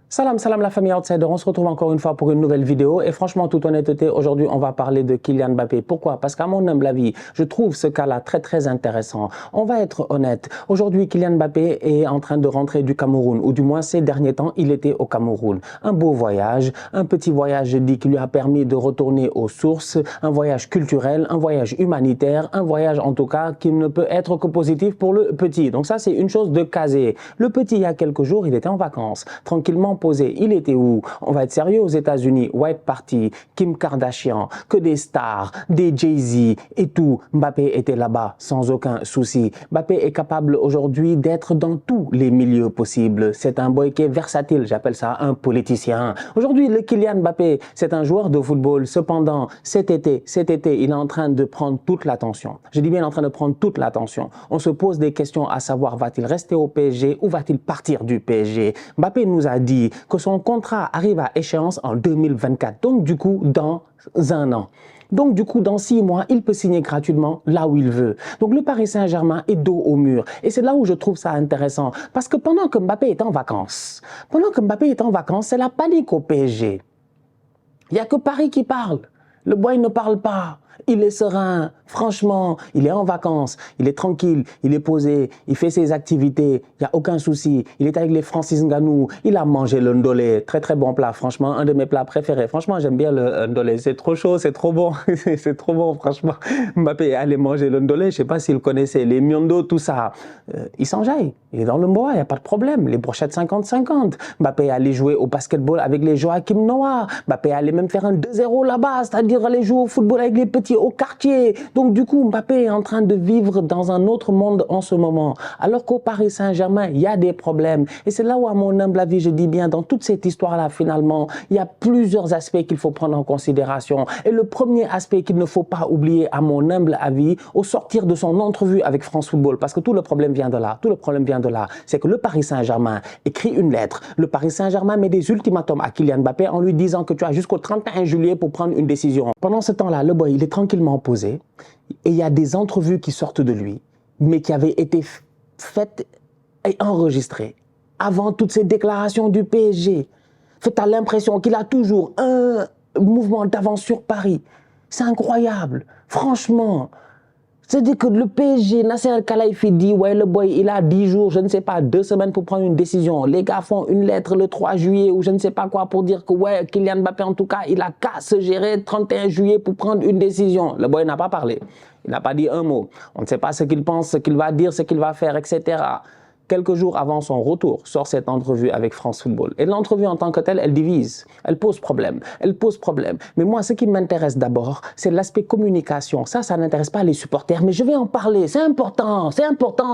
Salam, salam la famille Outsider, on se retrouve encore une fois pour une nouvelle vidéo et franchement, toute honnêteté, aujourd'hui on va parler de Kylian Mbappé. Pourquoi? Parce qu'à mon humble avis, je trouve ce cas-là très intéressant. On va être honnête, aujourd'hui Kylian Mbappé est en train de rentrer du Cameroun, ou du moins ces derniers temps, il était au Cameroun. Un beau voyage, un petit voyage, je dis, qui lui a permis de retourner aux sources, un voyage culturel, un voyage humanitaire, un voyage en tout cas qui ne peut être que positif pour le petit. Donc ça c'est une chose de casé. Le petit, il y a quelques jours, il était en vacances, tranquillement posé. Il était où? On va être sérieux aux États-Unis. White Party, Kim Kardashian, que des stars, des Jay-Z et tout. Mbappé était là-bas sans aucun souci. Mbappé est capable aujourd'hui d'être dans tous les milieux possibles. C'est un boy qui est versatile. J'appelle ça un politicien. Aujourd'hui, le Kylian Mbappé, c'est un joueur de football. Cependant, cet été, il est en train de prendre toute l'attention. Je dis bien, il est en train de prendre toute l'attention. On se pose des questions à savoir, va-t-il rester au PSG ou va-t-il partir du PSG? Mbappé nous a dit que son contrat arrive à échéance en 2024, donc du coup dans un an. Donc du coup, dans 6 mois, il peut signer gratuitement là où il veut. Donc le Paris Saint-Germain est dos au mur. Et c'est là où je trouve ça intéressant. Parce que pendant que Mbappé est en vacances, c'est la panique au PSG. Il n'y a que Paris qui parle. Le boy ne parle pas. Il est serein, franchement, il est en vacances, il est tranquille, il est posé, il fait ses activités, il n'y a aucun souci. Il est avec les Francis Ngannou, il a mangé le ndolé, très bon plat, franchement, un de mes plats préférés. Franchement, j'aime bien le ndolé, c'est trop chaud, c'est trop bon, c'est trop bon, franchement. Mbappé est allé manger le ndolé, je ne sais pas s'il connaissait, les miondo, tout ça. Il s'enjaille, il est dans le bois, il n'y a pas de problème, les brochettes 50-50. Mbappé est allé jouer au basketball avec les Joachim Noah, Mbappé est allé même faire un 2-0 là-bas, c'est-à-dire aller jouer au football avec les petits au quartier. Donc du coup, Mbappé est en train de vivre dans un autre monde en ce moment. Alors qu'au Paris Saint-Germain, il y a des problèmes. Et c'est là où, à mon humble avis, je dis bien, dans toute cette histoire-là, finalement, il y a plusieurs aspects qu'il faut prendre en considération. Et le premier aspect qu'il ne faut pas oublier, à mon humble avis, au sortir de son entrevue avec France Football, parce que tout le problème vient de là, c'est que le Paris Saint-Germain écrit une lettre. Le Paris Saint-Germain met des ultimatums à Kylian Mbappé en lui disant que tu as jusqu'au 31 juillet pour prendre une décision. Pendant ce temps-là, le boy, il est tranquillement posé et il y a des entrevues qui sortent de lui, mais qui avaient été faites et enregistrées avant toutes ces déclarations du PSG. Tu as l'impression qu'il a toujours un mouvement d'avance sur Paris. C'est incroyable, franchement. C'est-à-dire que le PSG, Nasser Al-Khelaifi dit, ouais, le boy, il a 10 jours, je ne sais pas, 2 semaines pour prendre une décision. Les gars font une lettre le 3 juillet ou je ne sais pas quoi pour dire que, ouais, Kylian Mbappé, en tout cas, il a qu'à se gérer 31 juillet pour prendre une décision. Le boy n'a pas parlé. Il n'a pas dit un mot. On ne sait pas ce qu'il pense, ce qu'il va dire, ce qu'il va faire, etc. Quelques jours avant son retour, sort cette entrevue avec France Football. Et l'entrevue en tant que telle, elle divise, elle pose problème. Mais moi, ce qui m'intéresse d'abord, c'est l'aspect communication. Ça n'intéresse pas les supporters, mais je vais en parler. C'est important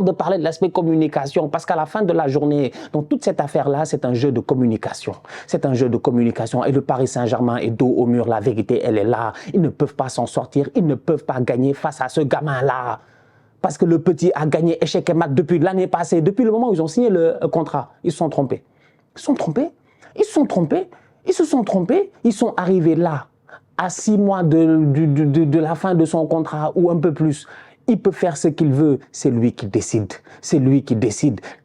de parler de l'aspect communication, parce qu'à la fin de la journée, dans toute cette affaire-là, c'est un jeu de communication. C'est un jeu de communication. Et le Paris Saint-Germain est dos au mur. La vérité, elle est là. Ils ne peuvent pas s'en sortir. Ils ne peuvent pas gagner face à ce gamin-là. Parce que le petit a gagné échec et mat depuis l'année passée, depuis le moment où ils ont signé le contrat. Ils se sont trompés. Ils sont arrivés là, à 6 mois de la fin de son contrat ou un peu plus. Il peut faire ce qu'il veut, c'est lui qui décide.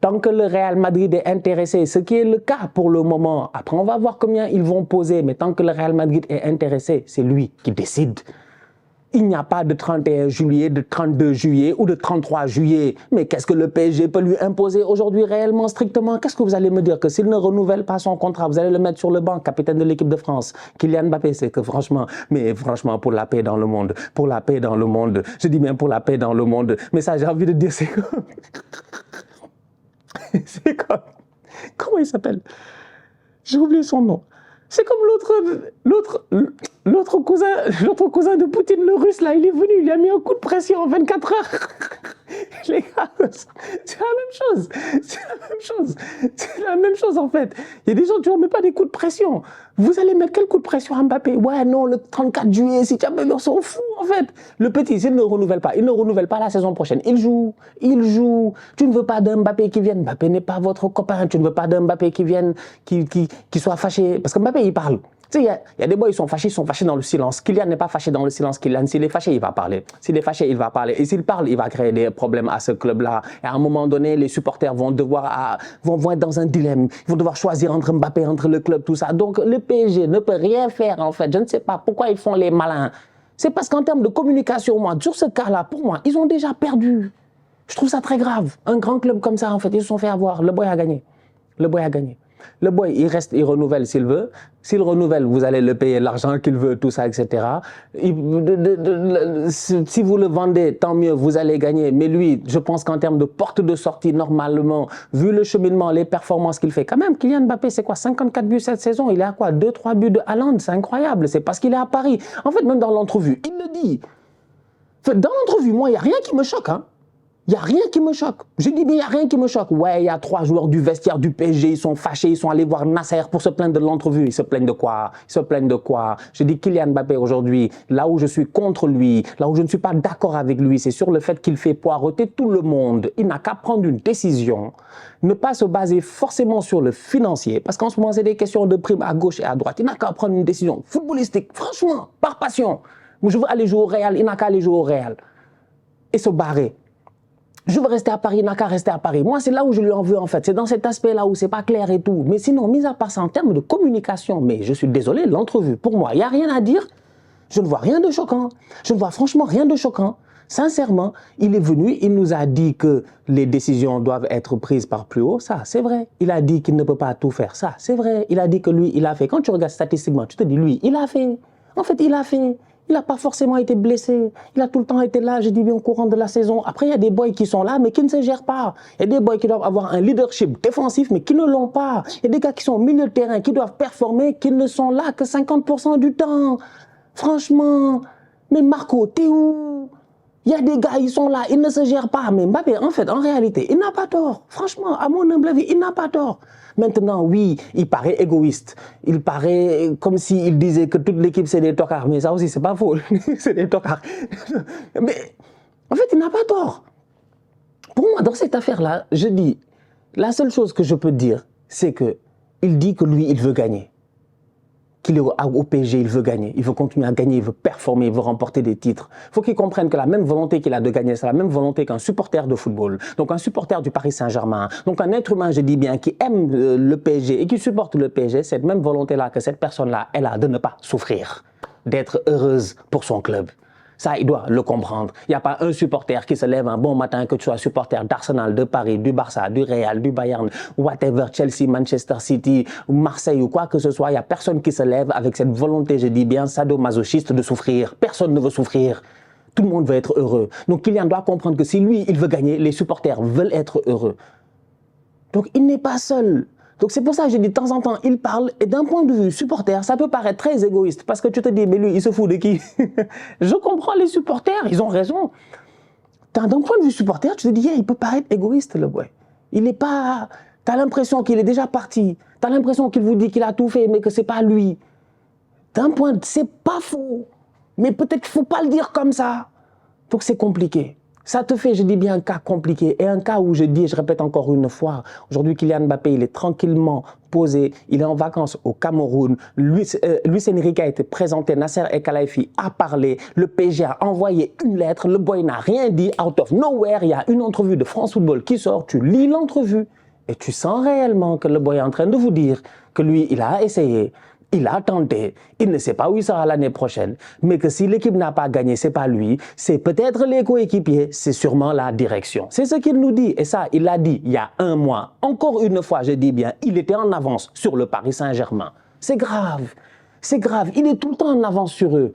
Tant que le Real Madrid est intéressé, ce qui est le cas pour le moment, après on va voir combien ils vont poser, mais tant que le Real Madrid est intéressé, c'est lui qui décide. Il n'y a pas de 31 juillet, de 32 juillet ou de 33 juillet. Mais qu'est-ce que le PSG peut lui imposer aujourd'hui réellement, strictement? Qu'est-ce que vous allez me dire? Que s'il ne renouvelle pas son contrat, vous allez le mettre sur le banc, capitaine de l'équipe de France. Kylian Mbappé, c'est que franchement, pour la paix dans le monde, je dis bien pour la paix dans le monde, mais ça j'ai envie de dire, c'est comme... c'est comme... Comment il s'appelle? J'ai oublié son nom. C'est comme l'autre cousin de Poutine, le russe, là, il est venu, il a mis un coup de pression en 24 heures. Les gars, c'est la même chose en fait. Il y a des gens, tu ne remets pas des coups de pression. Vous allez mettre quel coup de pression à Mbappé? Ouais, non, le 34 juillet, si tu as on s'en fout en fait. Le petit, s'il ne renouvelle pas, la saison prochaine. Il joue. Tu ne veux pas d'un Mbappé qui vienne. Mbappé n'est pas votre copain. Tu ne veux pas d'un Mbappé qui vienne, qui soit fâché. Parce que Mbappé, il parle. Tu sais, il y a des boys, ils sont fâchés dans le silence. Kylian n'est pas fâché dans le silence. Kylian, s'il est fâché, il va parler. S'il est fâché, il va parler. Et s'il parle, il va créer des problèmes à ce club-là. Et à un moment donné, les supporters vont vont être dans un dilemme. Ils vont devoir choisir entre Mbappé, entre le club, tout ça. Donc, le PSG ne peut rien faire, en fait. Je ne sais pas pourquoi ils font les malins. C'est parce qu'en termes de communication, moi, sur ce cas-là, pour moi, ils ont déjà perdu. Je trouve ça très grave. Un grand club comme ça, en fait, ils se sont fait avoir. Le boy a gagné. Le boy a gagné. Le boy, il reste, il renouvelle s'il veut. S'il renouvelle, vous allez le payer l'argent qu'il veut, tout ça, etc. Si vous le vendez, tant mieux, vous allez gagner. Mais lui, je pense qu'en termes de porte de sortie, normalement, vu le cheminement, les performances qu'il fait, quand même, Kylian Mbappé, c'est quoi, 54 buts cette saison? Il est à quoi, 2-3 buts de Haaland? C'est incroyable. C'est parce qu'il est à Paris. En fait, même dans l'entrevue, il le dit. En fait, dans l'entrevue, moi, il n'y a rien qui me choque, hein. Il n'y a rien qui me choque. Je dis bien, il n'y a rien qui me choque. Ouais, il y a 3 joueurs du vestiaire du PSG, ils sont fâchés, ils sont allés voir Nasser pour se plaindre de l'entrevue. Ils se plaignent de quoi? Ils se plaignent de quoi? Je dis Kylian Mbappé aujourd'hui, là où je suis contre lui, là où je ne suis pas d'accord avec lui, c'est sur le fait qu'il fait poireauter tout le monde. Il n'a qu'à prendre une décision, ne pas se baser forcément sur le financier, parce qu'en ce moment, c'est des questions de primes à gauche et à droite. Il n'a qu'à prendre une décision footballistique, franchement, par passion. Je veux aller jouer au Real, il n'a qu'à aller jouer au Real et se barrer. Je veux rester à Paris, il n'a qu'à rester à Paris. Moi, c'est là où je lui en veux, en fait. C'est dans cet aspect-là où c'est pas clair et tout. Mais sinon, mis à part ça, en termes de communication, mais je suis désolé, l'entrevue, pour moi, il n'y a rien à dire. Je ne vois rien de choquant. Je ne vois franchement rien de choquant. Sincèrement, il est venu, il nous a dit que les décisions doivent être prises par plus haut. Ça, c'est vrai. Il a dit qu'il ne peut pas tout faire. Ça, c'est vrai. Il a dit que lui, il a fait. Quand tu regardes statistiquement, tu te dis, lui, il a fait. En fait, il a fait. Il n'a pas forcément été blessé. Il a tout le temps été là, je dis bien, au courant de la saison. Après, il y a des boys qui sont là, mais qui ne se gèrent pas. Il y a des boys qui doivent avoir un leadership défensif, mais qui ne l'ont pas. Il y a des gars qui sont au milieu de terrain, qui doivent performer, qui ne sont là que 50% du temps. Franchement. Mais Marco, t'es où? Il y a des gars, ils sont là, ils ne se gèrent pas. Mais Mbappé, en fait, en réalité, il n'a pas tort. Franchement, à mon humble avis, il n'a pas tort. Maintenant, oui, il paraît égoïste. Il paraît comme s'il disait que toute l'équipe, c'est des tocards. Mais ça aussi, c'est pas faux. C'est des tocards. Mais en fait, il n'a pas tort. Pour moi, dans cette affaire-là, je dis, la seule chose que je peux dire, c'est qu'il dit que lui, il veut gagner. Qu'il est au PSG, il veut gagner, il veut continuer à gagner, il veut performer, il veut remporter des titres. Il faut qu'il comprenne que la même volonté qu'il a de gagner, c'est la même volonté qu'un supporter de football, donc un supporter du Paris Saint-Germain, donc un être humain, je dis bien, qui aime le PSG et qui supporte le PSG, cette même volonté-là que cette personne-là, elle a de ne pas souffrir, d'être heureuse pour son club. Ça, il doit le comprendre. Il n'y a pas un supporter qui se lève un bon matin, que tu sois supporter d'Arsenal, de Paris, du Barça, du Real, du Bayern, whatever, Chelsea, Manchester City, Marseille ou quoi que ce soit. Il n'y a personne qui se lève avec cette volonté, je dis bien, sadomasochiste de souffrir. Personne ne veut souffrir. Tout le monde veut être heureux. Donc Kylian doit comprendre que si lui, il veut gagner, les supporters veulent être heureux. Donc il n'est pas seul. Donc c'est pour ça que je dis de temps en temps, il parle, et d'un point de vue supporter, ça peut paraître très égoïste, parce que tu te dis, mais lui, il se fout de qui? Je comprends les supporters, ils ont raison. D'un point de vue supporter, tu te dis, yeah, il peut paraître égoïste, le boy. Il n'est pas... Tu as l'impression qu'il est déjà parti, tu as l'impression qu'il vous dit qu'il a tout fait, mais que ce n'est pas lui. D'un point, c'est pas faux, mais peut-être qu'il ne faut pas le dire comme ça. Donc c'est compliqué. Ça te fait, je dis bien, un cas compliqué et un cas où je dis, et je répète encore une fois, aujourd'hui Kylian Mbappé, il est tranquillement posé, il est en vacances au Cameroun, Luis Enrique a été présenté, Nasser El Khelaifi a parlé, le PSG a envoyé une lettre, le boy n'a rien dit, out of nowhere, il y a une entrevue de France Football qui sort, tu lis l'entrevue et tu sens réellement que le boy est en train de vous dire que lui, il a essayé. Il a tenté, il ne sait pas où il sera l'année prochaine, mais que si l'équipe n'a pas gagné, c'est pas lui, c'est peut-être les coéquipiers, c'est sûrement la direction. C'est ce qu'il nous dit, et ça, il l'a dit il y a un mois. Encore une fois, je dis bien, il était en avance sur le Paris Saint-Germain. C'est grave, il est tout le temps en avance sur eux.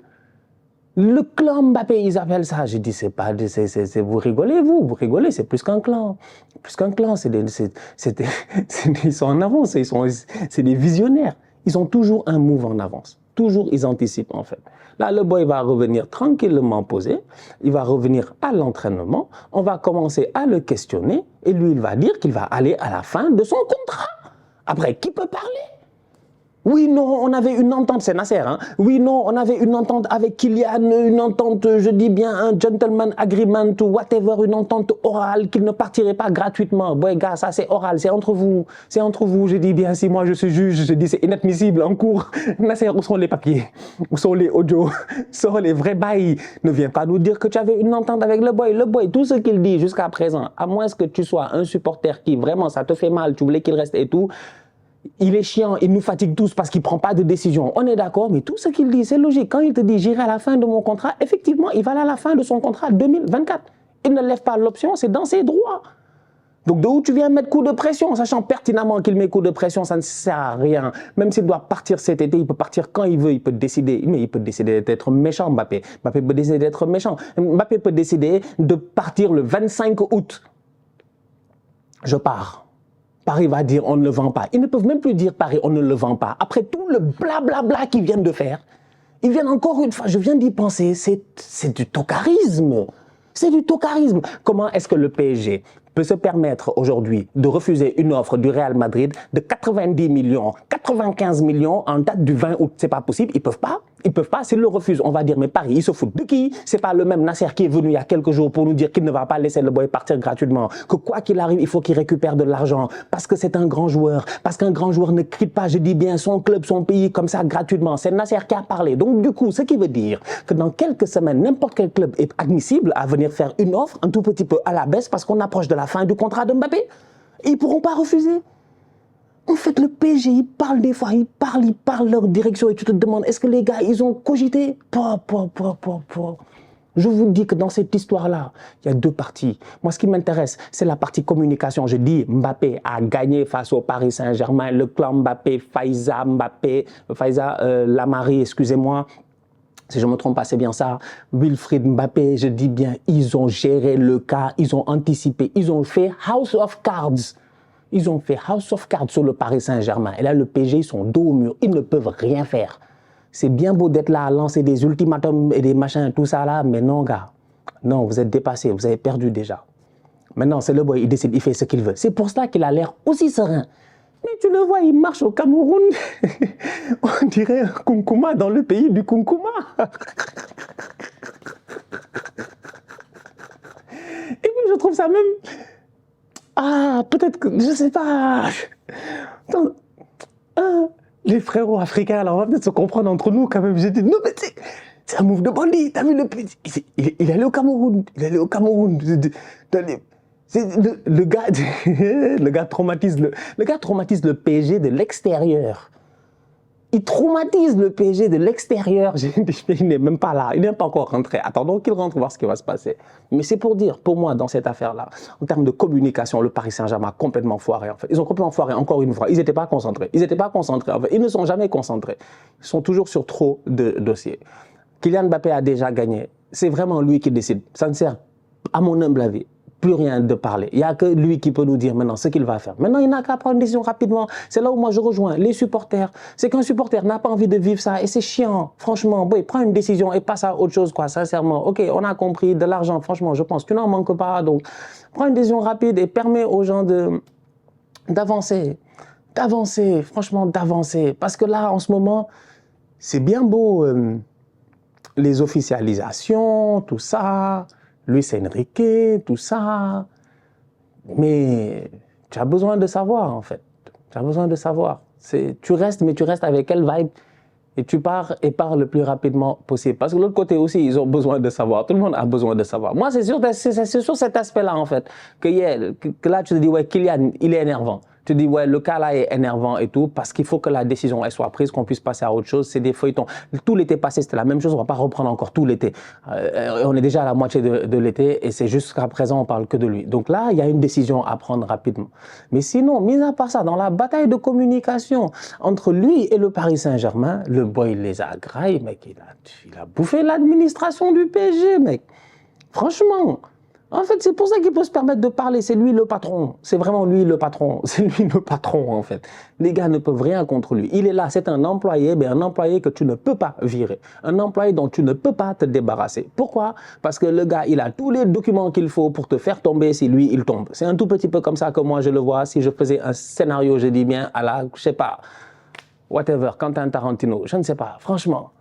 Le clan Mbappé, ils appellent ça. J'ai dit, c'est pas, vous rigolez, vous rigolez, c'est plus qu'un clan. Plus qu'un clan, ils sont en avance, c'est des visionnaires. Ils ont toujours un move en avance. Toujours, ils anticipent, en fait. Là, le boy va revenir tranquillement posé. Il va revenir à l'entraînement. On va commencer à le questionner. Et lui, il va dire qu'il va aller à la fin de son contrat. Après, qui peut parler? Oui, non, on avait une entente, c'est Nasser, hein. Oui, non, on avait une entente avec Kylian, une entente, je dis bien un gentleman agreement ou whatever, une entente orale qu'il ne partirait pas gratuitement. Boy, gars, ça c'est oral, c'est entre vous, je dis bien, si moi je suis juge, je dis c'est inadmissible en cours. Nasser, où sont les papiers? Où sont les audios? Où sont les vrais bails? Ne viens pas nous dire que tu avais une entente avec le boy. Le boy, tout ce qu'il dit jusqu'à présent, à moins que tu sois un supporter qui vraiment ça te fait mal, tu voulais qu'il reste et tout, il est chiant, il nous fatigue tous parce qu'il ne prend pas de décision. On est d'accord, mais tout ce qu'il dit, c'est logique. Quand il te dit j'irai à la fin de mon contrat, effectivement, il va aller à la fin de son contrat 2024. Il ne lève pas l'option, c'est dans ses droits. Donc de où tu viens mettre coup de pression, sachant pertinemment qu'il met coup de pression, ça ne sert à rien. Même s'il doit partir cet été, il peut partir quand il veut, il peut décider. Mais il peut décider d'être méchant, Mbappé. Mbappé peut décider d'être méchant. Mbappé peut décider de partir le 25 août. Je pars. Paris va dire on ne le vend pas. Ils ne peuvent même plus dire Paris on ne le vend pas. Après tout le blablabla qu'ils viennent de faire, ils viennent encore une fois, je viens d'y penser, c'est du tocarisme. C'est du tocarisme. Comment est-ce que le PSG peut se permettre aujourd'hui de refuser une offre du Real Madrid de 90 millions, 95 millions en date du 20 août? C'est pas possible, ils peuvent pas. Ils peuvent pas, s'ils le refusent, on va dire, mais Paris, ils se foutent de qui? C'est pas le même Nasser qui est venu il y a quelques jours pour nous dire qu'il ne va pas laisser le boy partir gratuitement, que quoi qu'il arrive, il faut qu'il récupère de l'argent, parce que c'est un grand joueur, parce qu'un grand joueur ne quitte pas, je dis bien, son club, son pays, comme ça, gratuitement. C'est Nasser qui a parlé. Donc, du coup, ce qui veut dire que dans quelques semaines, n'importe quel club est admissible à venir faire une offre un tout petit peu à la baisse parce qu'on approche de la fin du contrat de Mbappé. Ils ne pourront pas refuser. En fait, le PSG, ils parlent des fois, ils parlent leur direction et tu te demandes, est-ce que les gars, ils ont cogité? Je vous dis que dans cette histoire-là, il y a deux parties. Moi, ce qui m'intéresse, c'est la partie communication. Je dis, Mbappé a gagné face au Paris Saint-Germain, le clan Mbappé, Faiza Lamari, excusez-moi. Si je ne me trompe pas, c'est bien ça. Wilfried Mbappé, je dis bien, ils ont géré le cas, ils ont anticipé, ils ont fait House of Cards. Ils ont fait House of Cards sur le Paris Saint-Germain. Et là, le PSG, ils sont dos au mur. Ils ne peuvent rien faire. C'est bien beau d'être là à lancer des ultimatums et des machins, tout ça là, mais non, gars. Non, vous êtes dépassés, vous avez perdu déjà. Maintenant, c'est le boy, il décide, il fait ce qu'il veut. C'est pour cela qu'il a l'air aussi serein. Mais tu le vois, il marche au Cameroun. On dirait un kunkuma dans le pays du kunkuma. Et puis, je trouve ça même... Ah, peut-être que, je sais pas. Les frérots africains, alors on va peut-être se comprendre entre nous quand même. J'ai dit, non, mais c'est un move de bandit. T'as vu le pays? Il est allé au Cameroun. Il est allé au Cameroun. Le gars traumatise le PSG de l'extérieur. Il traumatise le PSG de l'extérieur. Il n'est même pas là. Il n'est pas encore rentré. Attendons qu'il rentre voir ce qui va se passer. Mais c'est pour dire, pour moi, dans cette affaire-là, en termes de communication, le Paris Saint-Germain a complètement foiré. En fait. Ils ont complètement foiré, encore une fois. Ils n'étaient pas concentrés. Ils n'étaient pas concentrés. En fait. Ils ne sont jamais concentrés. Ils sont toujours sur trop de dossiers. Kylian Mbappé a déjà gagné. C'est vraiment lui qui décide. Ça ne sert, à mon humble avis, plus rien de parler. Il n'y a que lui qui peut nous dire maintenant ce qu'il va faire. Maintenant, il n'a qu'à prendre une décision rapidement. C'est là où moi je rejoins les supporters. C'est qu'un supporter n'a pas envie de vivre ça et c'est chiant. Franchement, boy, prends une décision et passe à autre chose, quoi, sincèrement. Ok, on a compris, de l'argent, franchement, je pense, tu n'en manques pas. Donc, prends une décision rapide et permets aux gens d'avancer. D'avancer, franchement, d'avancer. Parce que là, en ce moment, c'est bien beau les officialisations, tout ça. Luis Enrique, tout ça. Mais tu as besoin de savoir, en fait. Tu as besoin de savoir. Tu restes, mais tu restes avec quelle vibe? Et tu pars le plus rapidement possible. Parce que de l'autre côté aussi, ils ont besoin de savoir. Tout le monde a besoin de savoir. Moi, c'est sur cet aspect-là, en fait, que là, tu te dis, ouais, Kylian, il est énervant. Tu dis, ouais, le cas là est énervant et tout, parce qu'il faut que la décision elle soit prise, qu'on puisse passer à autre chose. C'est des feuilletons. Tout l'été passé, c'était la même chose. On ne va pas reprendre encore tout l'été. On est déjà à la moitié de l'été et c'est juste qu'à présent, on parle que de lui. Donc là, il y a une décision à prendre rapidement. Mais sinon, mis à part ça, dans la bataille de communication entre lui et le Paris Saint-Germain, le boy, il les a graillés, mec. Il a bouffé l'administration du PSG, mec. Franchement. En fait, c'est pour ça qu'il peut se permettre de parler. C'est lui le patron. C'est vraiment lui le patron. C'est lui le patron, en fait. Les gars ne peuvent rien contre lui. Il est là. C'est un employé, mais un employé que tu ne peux pas virer. Un employé dont tu ne peux pas te débarrasser. Pourquoi? Parce que le gars, il a tous les documents qu'il faut pour te faire tomber si lui, il tombe. C'est un tout petit peu comme ça que moi, je le vois. Si je faisais un scénario, je dis bien, à la, je sais pas, whatever, Quentin Tarantino, je ne sais pas, franchement.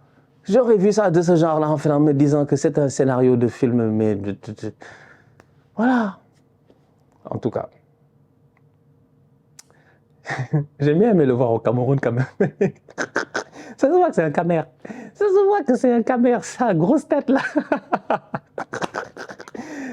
J'aurais vu ça de ce genre-là en film en me disant que c'est un scénario de film, mais... Voilà. En tout cas. J'ai bien aimé le voir au Cameroun quand même. Ça se voit que c'est un camère. Ça se voit que c'est un camère, ça, grosse tête là.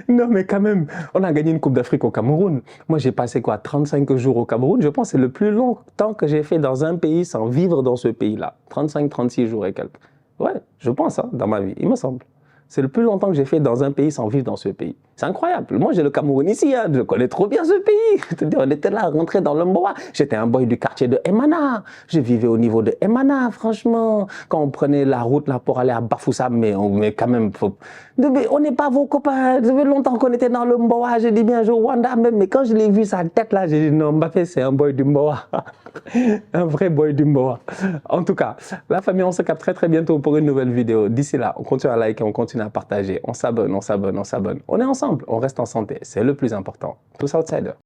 Non, mais quand même, on a gagné une Coupe d'Afrique au Cameroun. Moi, j'ai passé quoi, 35 jours au Cameroun. Je pense que c'est le plus long temps que j'ai fait dans un pays sans vivre dans ce pays-là. 35, 36 jours et quelques. Ouais, je pense, hein, dans ma vie, il me semble. C'est le plus longtemps que j'ai fait dans un pays sans vivre dans ce pays. C'est incroyable. Moi, j'ai le Cameroun ici. Hein. Je connais trop bien ce pays. Je te dis, on était là, rentré dans le Mboa. J'étais un boy du quartier de Emana. Je vivais au niveau de Emana, franchement. Quand on prenait la route là pour aller à Bafoussam, mais quand même, on n'est pas vos copains. Ça fait longtemps qu'on était dans le Mboa. J'ai dit bien, je Rwanda même. Mais quand je l'ai vu sa tête là, j'ai dit non, Mbappé, c'est un boy du Mboa. Un vrai boy du Mboa. En tout cas, la famille, on se capte très bientôt pour une nouvelle vidéo. D'ici là, on continue à liker, on continue à partager. On s'abonne, on s'abonne, on s'abonne. On est ensemble, on reste en santé. C'est le plus important. Tous outsiders.